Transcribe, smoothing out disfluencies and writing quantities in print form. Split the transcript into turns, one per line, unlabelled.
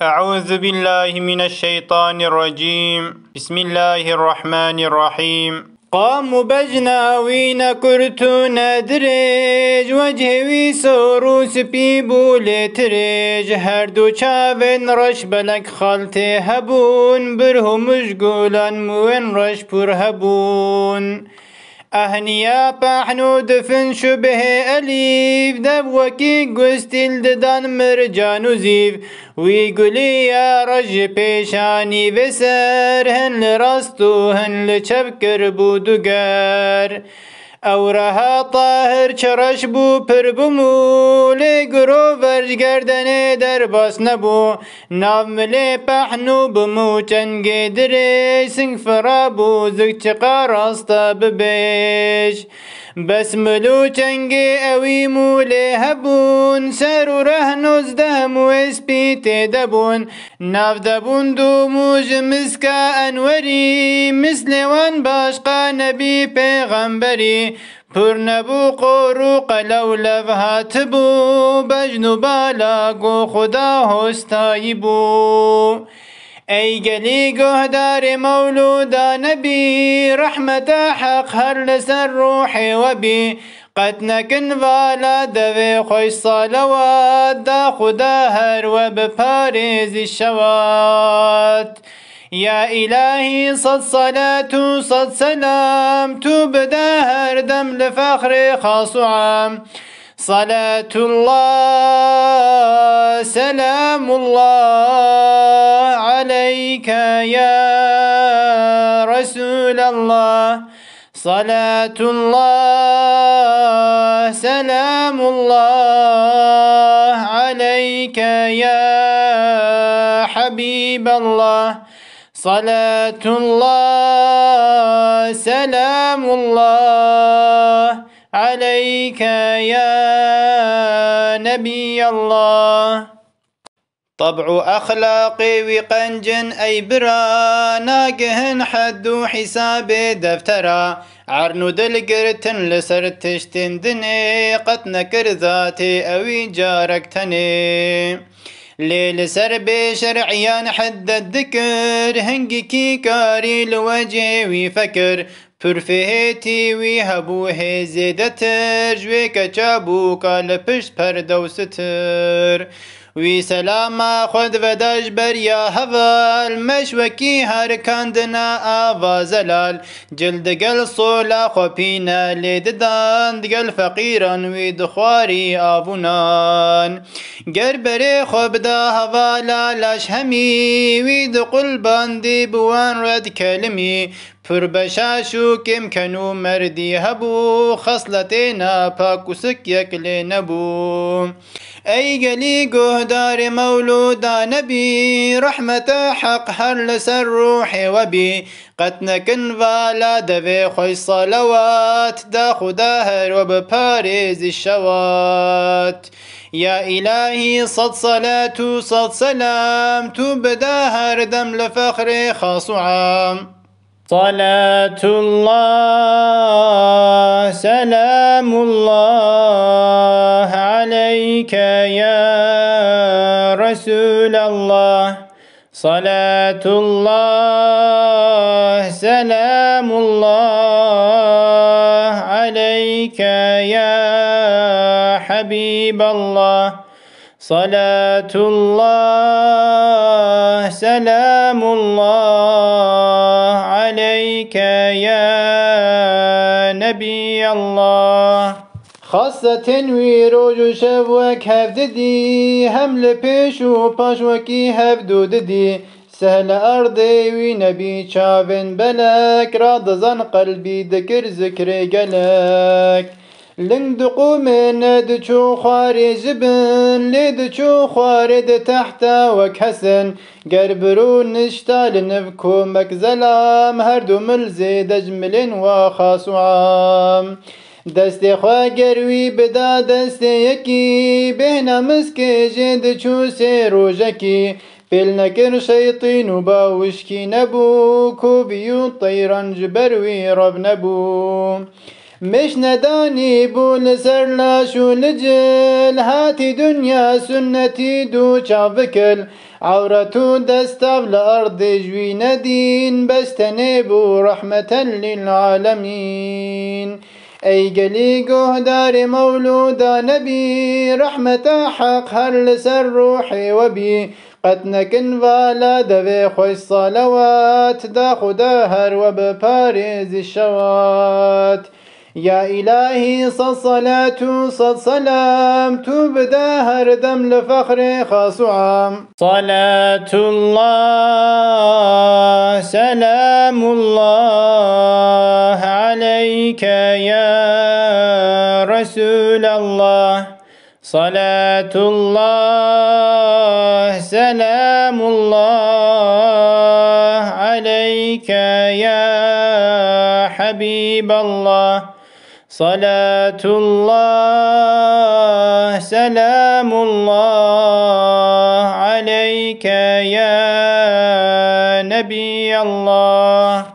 أعوذ بالله من الشيطان الرجيم. بسم الله الرحمن الرحيم. قام بجناوين كرتو ندرج وجهوي سوروس بيبول ترج هردو چاوين رش بلك خالتي هبون برهم مشغولا موين رش پر هبون أهنيا بحنو دفن شبه أليف دب وكي قستيل ددان مرجان زيف ويقولي يا رج بيشاني بسر هن لرستو هن لچبكر بودوگر اورها طاهر چرش بو پر بمو لگرو ورج گردنه در باس نبو ناو ملی پحنو بمو چنگ دره سنگ فرابو زگ چقا راستا ببیش بس ملو چنگ اوی مولی هبون سر و رهنوز دهم و اسپیت دبون ناو دبون دو موج مسکا انوری مثل وان باشقا نبی پیغمبری پر نبو قورو قلو لفهات بو بجنو بالاگو خدا هستایی بو ای گلی گهدار مولودا نبی رحمت حق هر لسر روحی و بی قد نکن والا دوی خوش صالوات دا خدا هر و بپارز الشوات يا إلهي صد صلاة صد سلام تو بدا هر دم لفخر خاص عام صلاة الله سلام الله عليك يا رسول الله صلاة الله سلام الله عليك يا حبيب الله صلاة الله سلام الله عليك يا نبي الله طبع أخلاقي وقنجن أي برا ناقهن حد حساب دفترا عرنو دلقرتن لسر تشتن دني قد نكر ذاتي أوي جاركتني ليل سر بشرعيان حد الذكر هنگي كي كاري لوجه وفكر پرفهتی وی هبوه زیدتر جوی کچابو کال پشت پردو ستر وی سلام خود وداج بر یا هوال مشوکی هر کندنا آوازلال جلد گل صولا خوپینا لیددان دگل فقیران وی دخواری آبونان گر بری خوب دا هوالا لاش همی وی دقل باندی بوان رد کلمی پر بشاشو کم کنو مردی هبو خصلتنا پاکوسک یکلی نبو ای گلی گهدار مولودا نبی رحمت حق هر لسر روح و بی قد نکن والا دوی خوی صلوات دا خدا هر و بپارز الشوات يا إلهي صد صلاة صد سلام تو بدا هر دم لفخر خاص عام صلاة الله سلام الله عليك يا رسول الله صلاة الله سلام الله عليك يا حبيب الله صلاة الله سلام الله عليك يا نبي الله خاصة ويروج شبوك هفددي هم لبيش وباش وكي هفدوددي سهل أرضي ونبي شافن بلك راضزن قلبي ذكر ذكر قلك لندقو من دچو خواري زبن لدچو خوارد تحت وكحسن قربرو نشتال نفكو مكزلام هردو ملزي دجمل وخاص عام دست خواه گروی بدا دست یکی بهنا مسکه جد چو سه روژکی پیل نکر شیطین باوشکی نبو کوبیو طیران جبروی رب نبو مش نداني بول سرلاش ولجل هاتي دنيا سنتي دو شافكل عورة دستاب لأرض جوين دين بستنبو رحمة للعالمين أي قلي قهدار مولودا نبي رحمة حق هر لسر روحي وبي قتنكن فالا دبي خوش صلوات دا خدا هر وببارز الشوات يا إلهي صل صلاة صل سلام تبدا هردم لفخر خاص عام صلاة الله سلام الله عليك يا رسول الله صلاة الله سلام الله عليك يا حبيب الله صلاة الله سلام الله عليك يا نبي الله